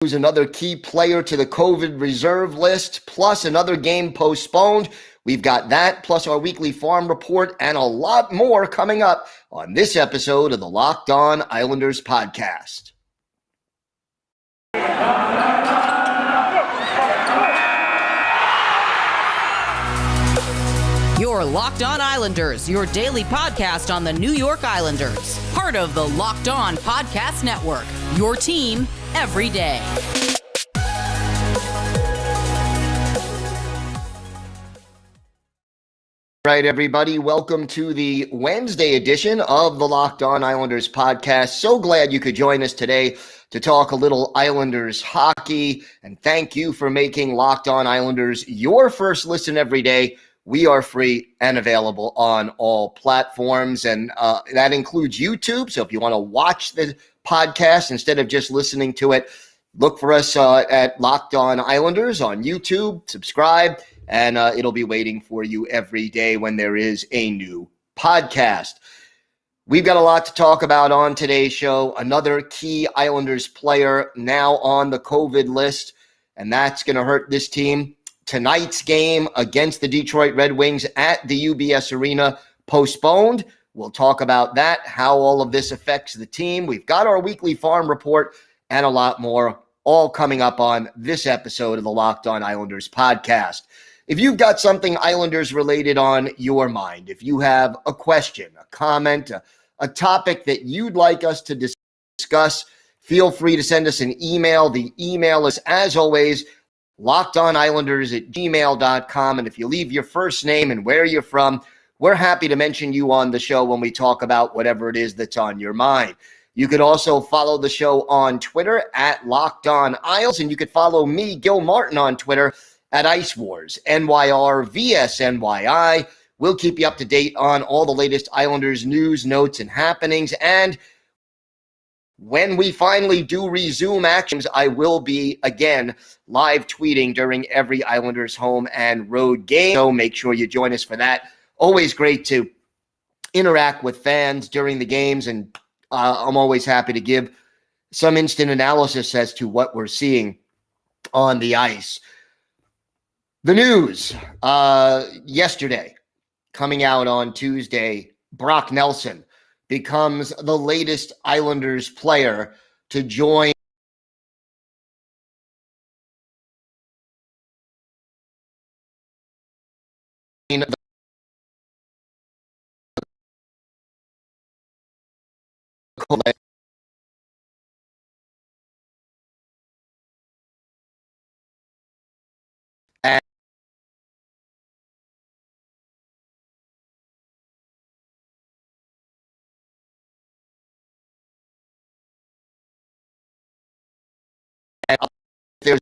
lose another key player to the COVID reserve list, plus another game postponed. We've got that, plus our weekly farm report, and a lot more coming up on this episode of the Locked On Islanders podcast. Your Locked On Islanders, your daily podcast on the New York Islanders. Part of the Locked On Podcast Network, your team every day. All right, everybody, welcome to the Wednesday edition of the Locked On Islanders podcast. So glad you could join us today to talk a little Islanders hockey, and thank you for making Locked On Islanders your first listen every day. We are free and available on all platforms, and that includes YouTube. So if you want to watch the podcast instead of just listening to it, look for us at Locked On Islanders on YouTube, subscribe, and it'll be waiting for you every day when there is a new podcast. We've got a lot to talk about on today's show. Another key Islanders player now on the COVID list, and that's going to hurt this team. Tonight's game against the Detroit Red Wings at the UBS Arena postponed. We'll talk about that, how all of this affects the team. We've got our weekly farm report and a lot more, all coming up on this episode of the Locked On Islanders podcast. If you've got something Islanders related on your mind, if you have a question, a comment, a topic that you'd like us to discuss, feel free to send us an email. The email is, as always, lockedonislanders@gmail.com. And if you leave your first name and where you're from, we're happy to mention you on the show when we talk about whatever it is that's on your mind. You could also follow the show on Twitter at Locked On Isles, and you could follow me, Gil Martin, on Twitter at Ice Wars, NYR VSNYI. We'll keep you up to date on all the latest Islanders news, notes, and happenings. And when we finally do resume actions, I will be, again, live tweeting during every Islanders home and road game. So make sure you join us for that. Always great to interact with fans during the games, and I'm always happy to give some instant analysis as to what we're seeing on the ice. The news yesterday, coming out on Tuesday, Brock Nelson becomes the latest Islanders player to join the and there's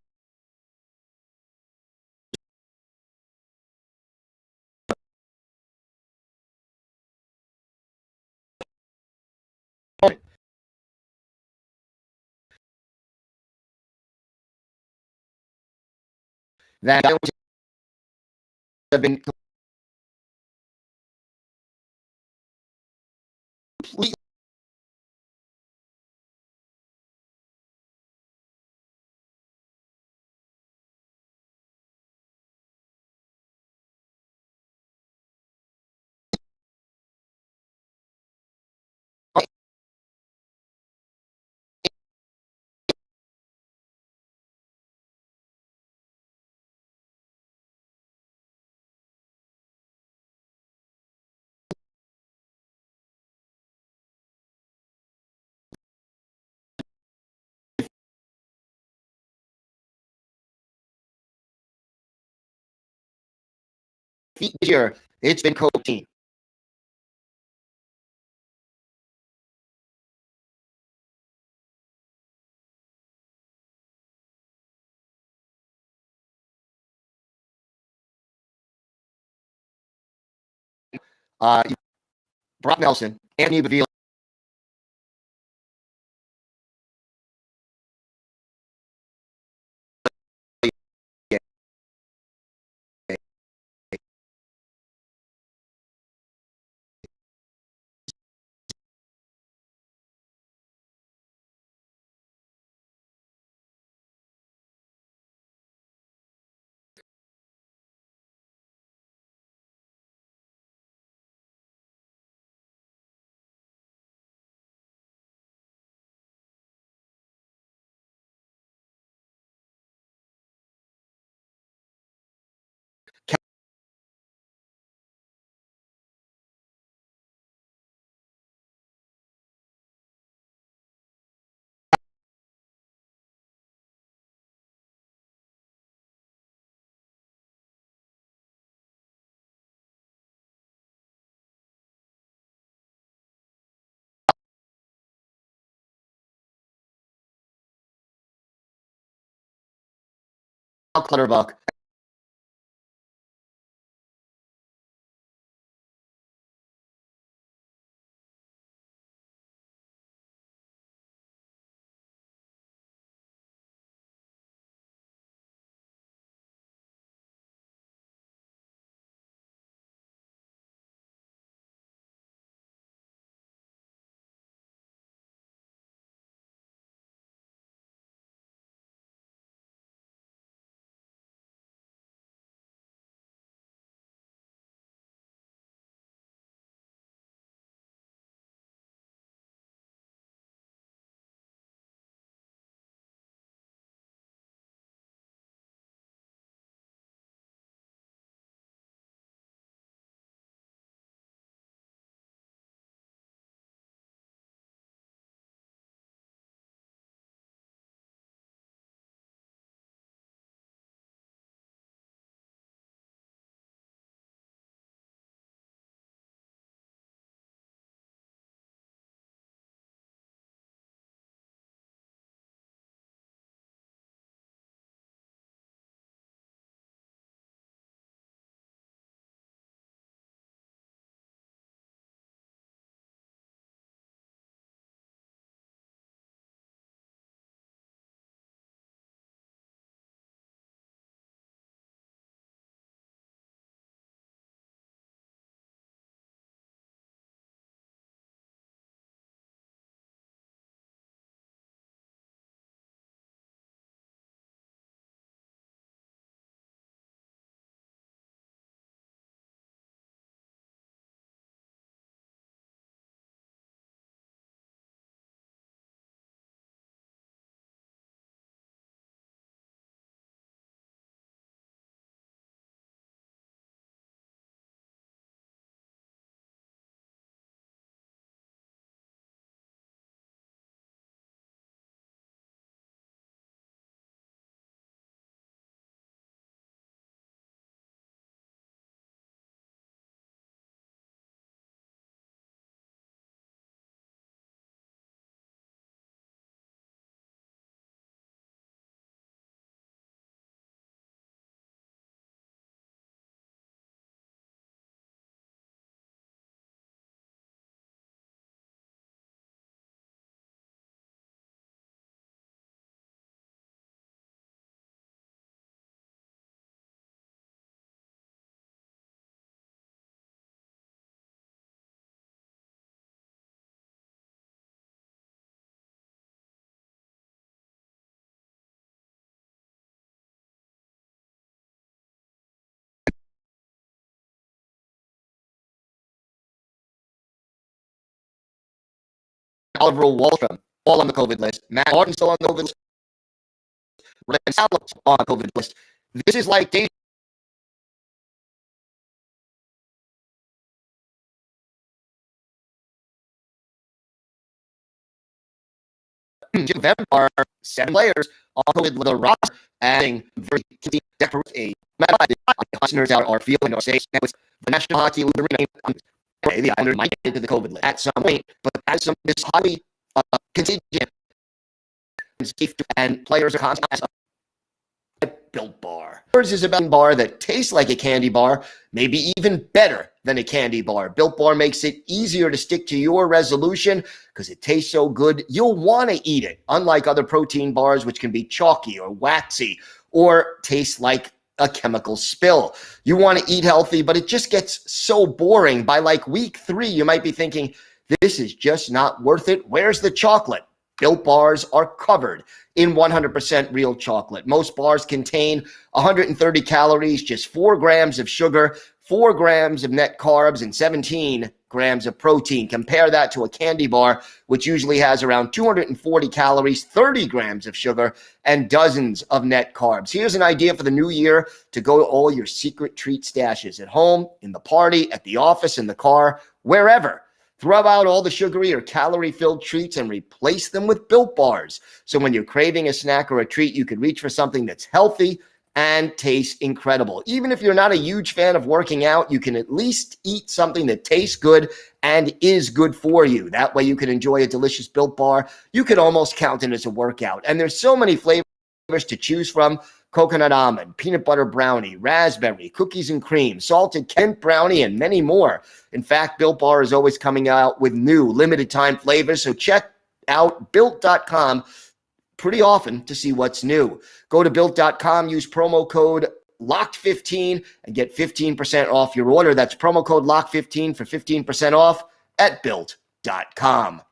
that have been completely easier. It's been coaching. Brock Nelson, Anthony Bavila, Clutterbuck. Oliver Wahlstrom, all on the COVID list. Matt Martin still on the COVID list. Ren Sallow on the COVID list. This is like Dave are 7 players on COVID with a roster, adding very desperate a listeners out are feeling or saying with the National Hockey League the Islanders might get into the COVID list at some point, but as some this highly contingent and players are constantly Built Bar. Yours is about a bar that tastes like a candy bar, maybe even better than a candy bar. Built Bar makes it easier to stick to your resolution because it tastes so good, you'll want to eat it, unlike other protein bars, which can be chalky or waxy or taste like a chemical spill. You want to eat healthy, but it just gets so boring. By like week 3, you might be thinking, this is just not worth it. Where's the chocolate? Built bars are covered in 100% real chocolate. Most bars contain 130 calories, just 4 grams of sugar, 4 grams of net carbs, and 17 grams of protein. Compare that to a candy bar, which usually has around 240 calories, 30 grams of sugar, and dozens of net carbs. Here's an idea for the new year to go to all your secret treat stashes at home, in the party, at the office, in the car, wherever. Throw out all the sugary or calorie-filled treats and replace them with Built bars. So when you're craving a snack or a treat, you can reach for something that's healthy and tastes incredible. Even if you're not a huge fan of working out, you can at least eat something that tastes good and is good for you. That way you can enjoy a delicious Built bar. You could almost count it as a workout. And there's so many flavors to choose from: coconut almond, peanut butter brownie, raspberry, cookies and cream, salted Kent brownie, and many more. In fact, Built Bar is always coming out with new limited time flavors, so check out Built.com pretty often to see what's new. Go to Built.com, use promo code LOCKED15 and get 15% off your order. That's promo code LOCKED15 for 15% off at Built.com.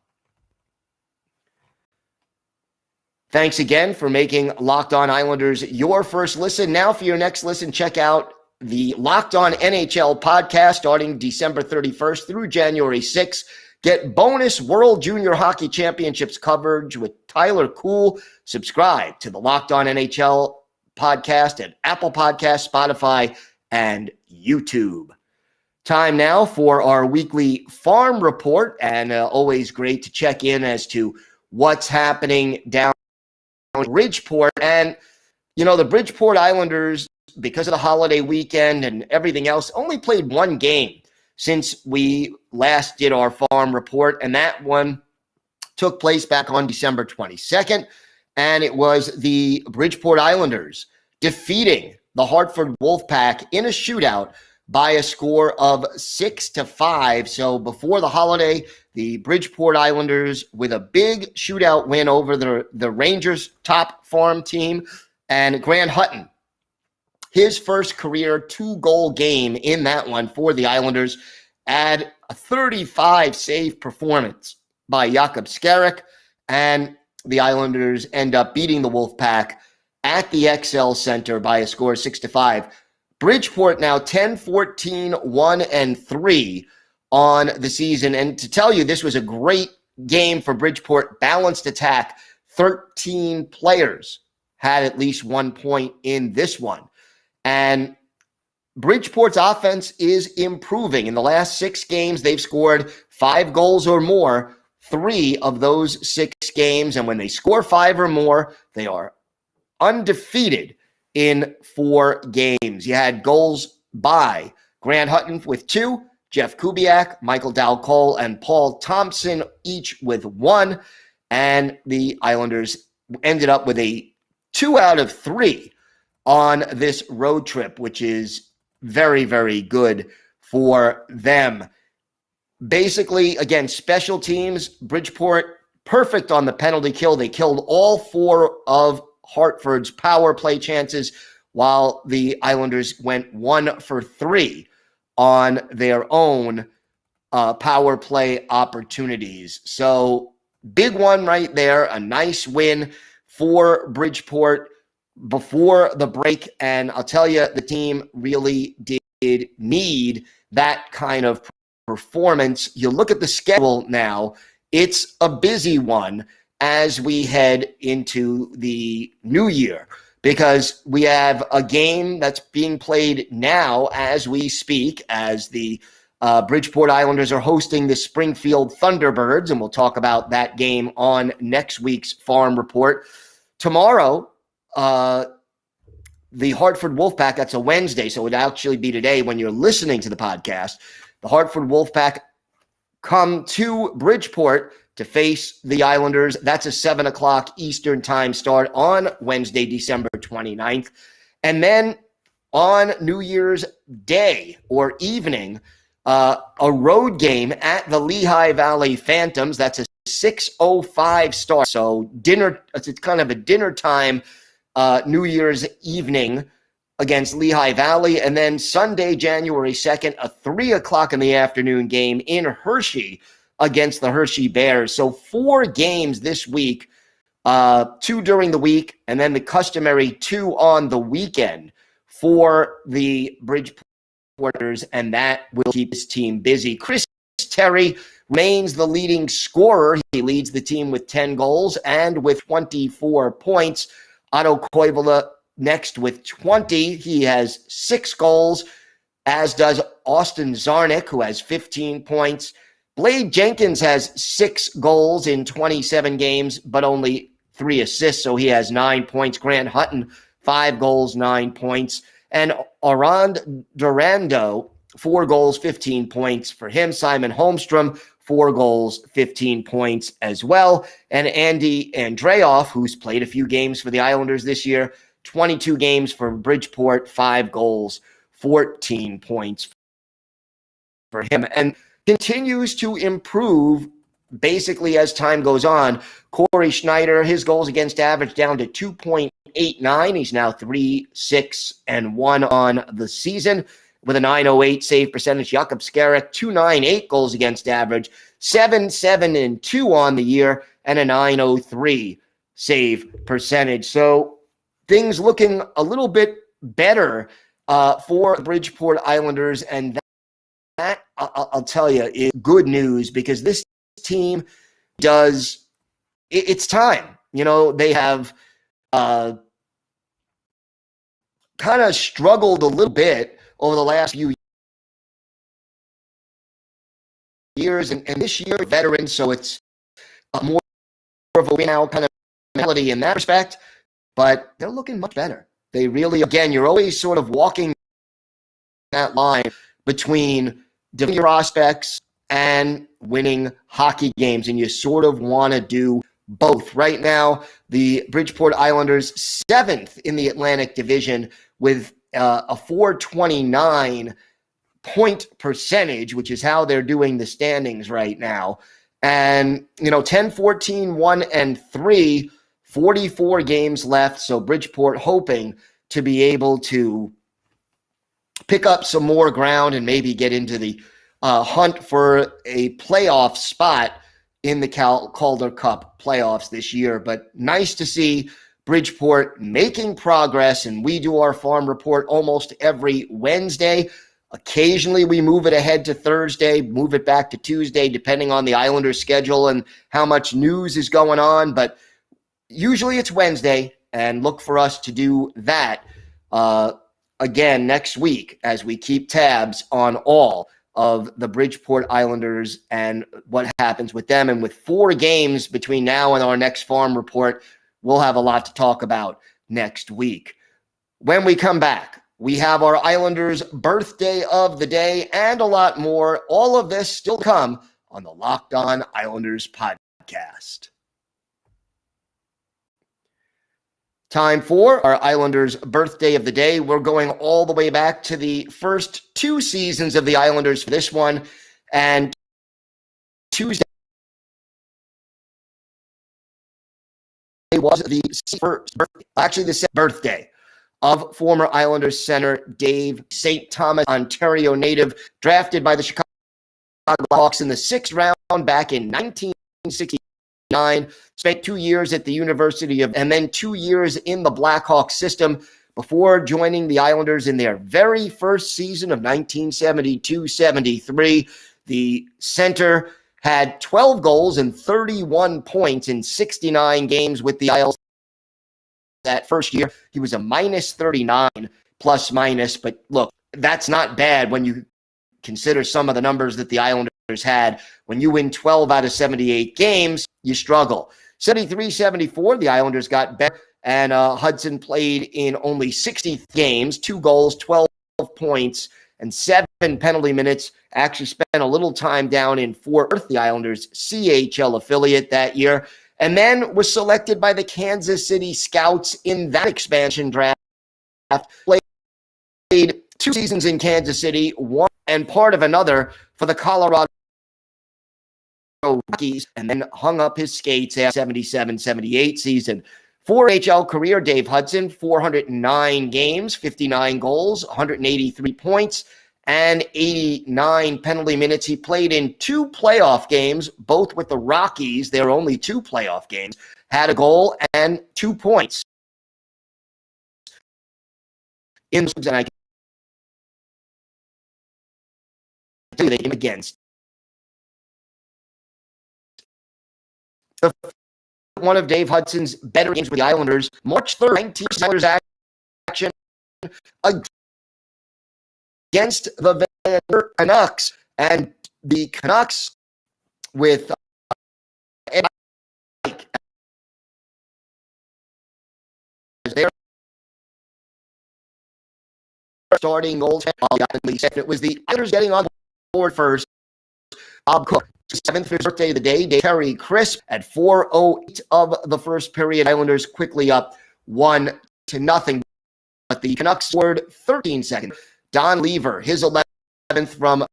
Thanks again for making Locked On Islanders your first listen. Now for your next listen, check out the Locked On NHL podcast starting December 31st through January 6th. Get bonus World Junior Hockey Championships coverage with Tyler Kuhl. Subscribe to the Locked On NHL podcast at Apple Podcasts, Spotify, and YouTube. Time now for our weekly farm report, and always great to check in as to what's happening down Bridgeport. And, the Bridgeport Islanders, because of the holiday weekend and everything else, only played one game since we last did our farm report, and that one took place back on December 22nd, and it was the Bridgeport Islanders defeating the Hartford Wolfpack in a shootout by a score of 6-5. So before the holiday, the Bridgeport Islanders with a big shootout win over the Rangers' top farm team, and Grant Hutton, his first career 2-goal game in that one for the Islanders, add a 35-save performance by Jakub Skarek, and the Islanders end up beating the Wolfpack at the XL Center by a score of 6-5. Bridgeport now 10-14, 1-3 on the season. And to tell you, this was a great game for Bridgeport. Balanced attack. 13 players had at least 1 point in this one. And Bridgeport's offense is improving. In the last 6 games, they've scored 5 goals or more, 3 of those 6 games. And when they score 5 or more, they are undefeated in 4 games. You had goals by Grant Hutton with 2, Jeff Kubiak, Michael Dowcole, and Paul Thompson, each with 1. And the Islanders ended up with a 2 out of 3 on this road trip, which is very, very good for them. Basically, again, special teams, Bridgeport, perfect on the penalty kill. They killed all 4 of Hartford's power play chances, while the Islanders went 1 for 3 on their own power play opportunities. So big one right there, a nice win for Bridgeport before the break. And I'll tell you, the team really did need that kind of performance. You look at the schedule now, it's a busy one as we head into the new year, because we have a game that's being played now as we speak, as the Bridgeport Islanders are hosting the Springfield Thunderbirds, and we'll talk about that game on next week's Farm Report. Tomorrow, the Hartford Wolfpack, that's a Wednesday, so it would actually be today when you're listening to the podcast. The Hartford Wolfpack come to Bridgeport to face the Islanders. That's a 7 o'clock Eastern time start on Wednesday, December 29th. And then on New Year's Day or evening, a road game at the Lehigh Valley Phantoms. That's a 6:05 start. So it's kind of a dinner time New Year's evening against Lehigh Valley. And then Sunday, January 2nd, a 3 o'clock in the afternoon game in Hershey against the Hershey Bears. So 4 games this week, 2 during the week, and then the customary 2 on the weekend for the Bridgeporters, and that will keep his team busy. Chris Terry remains the leading scorer. He leads the team with 10 goals and with 24 points. Otto Koivula next with 20. He has 6 goals, as does Austin Zarnik, who has 15 points. Blade Jenkins has 6 goals in 27 games, but only 3 assists, so he has 9 points. Grant Hutton, 5 goals, 9 points. And Arand Durando, 4 goals, 15 points for him. Simon Holmstrom, 4 goals, 15 points as well. And Andy Andreoff, who's played a few games for the Islanders this year, 22 games for Bridgeport, 5 goals, 14 points for him. And continues to improve basically as time goes on. Corey Schneider, his goals against average down to 2.89. He's now 3-6-1 on the season with a .908 save percentage. Jakub Skarek, 2.98 goals against average, 7-7-2 on the year, and a .903 save percentage. So things looking a little bit better for the Bridgeport Islanders, and that I'll tell you is good news, because this team does it's time. They have kind of struggled a little bit over the last few years, and this year veterans, so it's more of a win now kind of mentality in that respect, but they're looking much better. They really, again, you're always sort of walking that line between developing your prospects and winning hockey games, and you sort of want to do both. Right now, the Bridgeport Islanders 7th in the Atlantic Division with a .429 point percentage, which is how they're doing the standings right now. And 10-14-1-3, 44 games left. So Bridgeport hoping to be able to pick up some more ground and maybe get into the hunt for a playoff spot in the Calder Cup playoffs this year. But nice to see Bridgeport making progress, and we do our farm report almost every Wednesday. Occasionally we move it ahead to Thursday, move it back to Tuesday, depending on the Islanders' schedule and how much news is going on. But usually it's Wednesday, and look for us to do that again next week as we keep tabs on all of the Bridgeport Islanders and what happens with them. And with 4 games between now and our next farm report, we'll have a lot to talk about next week. When we come back, we have our Islanders birthday of the day and a lot more. All of this still come on the Locked On Islanders podcast. Time for our Islanders birthday of the day. We're going all the way back to the first 2 seasons of the Islanders for this one. And Tuesday was the second birthday of former Islanders center Dave St. Thomas, Ontario native, drafted by the Chicago Blackhawks in the 6th round back in 1969. Spent 2 years at the University of, and then 2 years in the Blackhawks system before joining the Islanders in their very first season of 1972-73. The center had 12 goals and 31 points in 69 games with the Isles. That first year, he was a -39 plus minus, but look, that's not bad when you consider some of the numbers that the Islanders had. When you win 12 out of 78 games, you struggle. 73-74, the Islanders got better, and Hudson played in only 60 games, 2 goals, 12 points, and 7 penalty minutes. Actually spent a little time down in Fort Worth, the Islanders' CHL affiliate that year, and then was selected by the Kansas City Scouts in that expansion draft. Played 2 seasons in Kansas City, one and part of another for the Colorado Rockies, and then hung up his skates after 77-78 season. For HL career, Dave Hudson, 409 games, 59 goals, 183 points, 89 penalty minutes. He played in 2 playoff games, both with the Rockies. There were only 2 playoff games. Had a goal and 2 points. And I can tell you the game against one of Dave Hudson's better games with the Islanders. March 3rd, 19 Islanders action against the Vancouver Canucks. And the Canucks with Ed Mike as their starting goaltender. It was the Islanders getting on board first. Bob Cook, 7th for his birthday of the day. Terry Crisp at 4:08 of the first period. Islanders quickly up 1-0. But the Canucks scored 13 seconds. Don Lever, his 11th from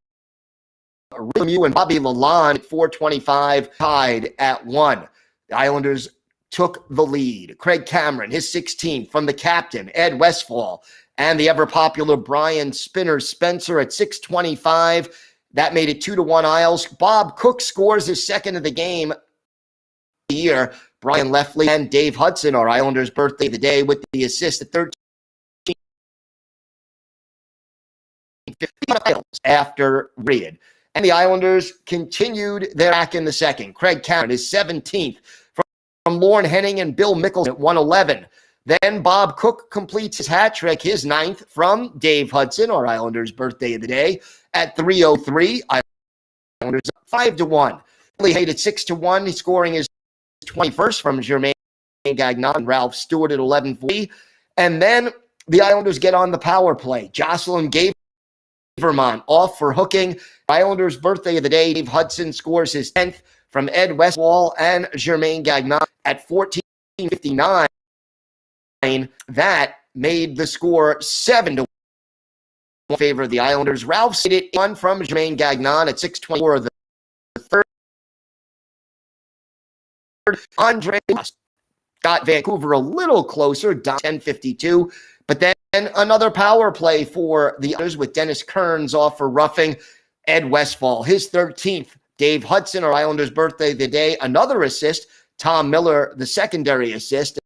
Lemieux, and Bobby Lalonde at 4:25, tied at 1. The Islanders took the lead. Craig Cameron, his 16th from the captain, Ed Westfall, and the ever-popular Brian Spinner Spencer at 6:25. That made it 2-1 Isles. Bob Cook scores his second of the game year. Brian Lefley and Dave Hudson, our Islanders' birthday of the day, with the assist at 13. After Reed. And the Islanders continued their attack in the second. Craig Cameron, his 17th from Lorne Henning and Bill Mickelson at 1:11. Then Bob Cook completes his hat trick, his 9th from Dave Hudson, our Islanders' birthday of the day, at 3:03. Islanders up 5-1. Billy Hayes at 6-1. He's scoring his 21st from Jermaine Gagnon and Ralph Stewart at 11:40. And then the Islanders get on the power play. Jocelyn Vermont off for hooking. Islanders' birthday of the day. Dave Hudson scores his 10th from Ed Westfall and Jermaine Gagnon at 14:59. That made the score 7-1 in favor of the Islanders. Ralph hit it one from Jermaine Gagnon at 6:24 of the third. Andre got Vancouver a little closer, 10:52. But then another power play for the others with Dennis Kearns off for roughing Ed Westfall, his 13th. Dave Hudson, our Islanders' birthday of the day, another assist. Tom Miller, the secondary assist,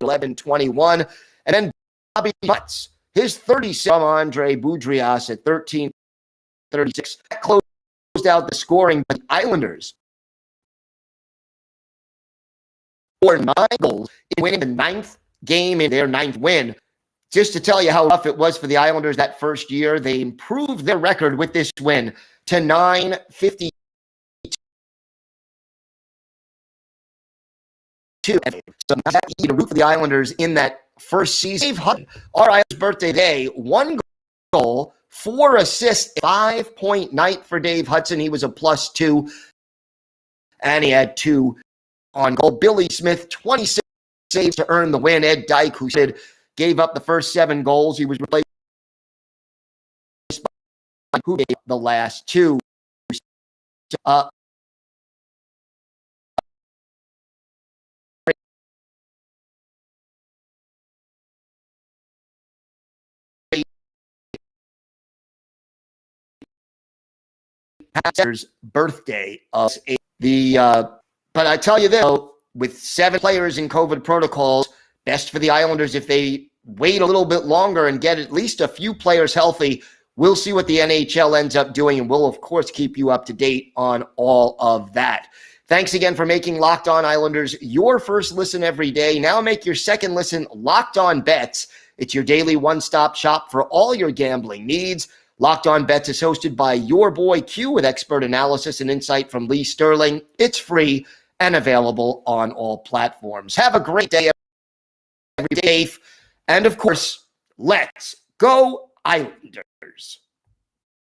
11:21. And then Bobby Butts, his 36th from Andre Boudrias at 13:36. That closed out the scoring, but the Islanders scored 9 goals in winning the 9th game in their 9th win. Just to tell you how rough it was for the Islanders that first year, they improved their record with this win to 952. So that to root for the Islanders in that first season. Dave Hudson, our Islanders' birthday day, 1 goal, 4 assists, 5-point night for Dave Hudson. He was a +2, and he had 2 on goal. Billy Smith, 26 saves to earn the win. Ed Dyke, who gave up the first 7 goals. He was replaced by who gave the last 2. Birthday of but I tell you this, with 7 players in COVID protocols, best for the Islanders if they wait a little bit longer and get at least a few players healthy. We'll see what the NHL ends up doing, and we'll, of course, keep you up to date on all of that. Thanks again for making Locked On Islanders your first listen every day. Now make your second listen Locked On Bets. It's your daily one-stop shop for all your gambling needs. Locked On Bets is hosted by your boy Q with expert analysis and insight from Lee Sterling. It's free and available on all platforms. Have a great day, every day. And of course, let's go Islanders.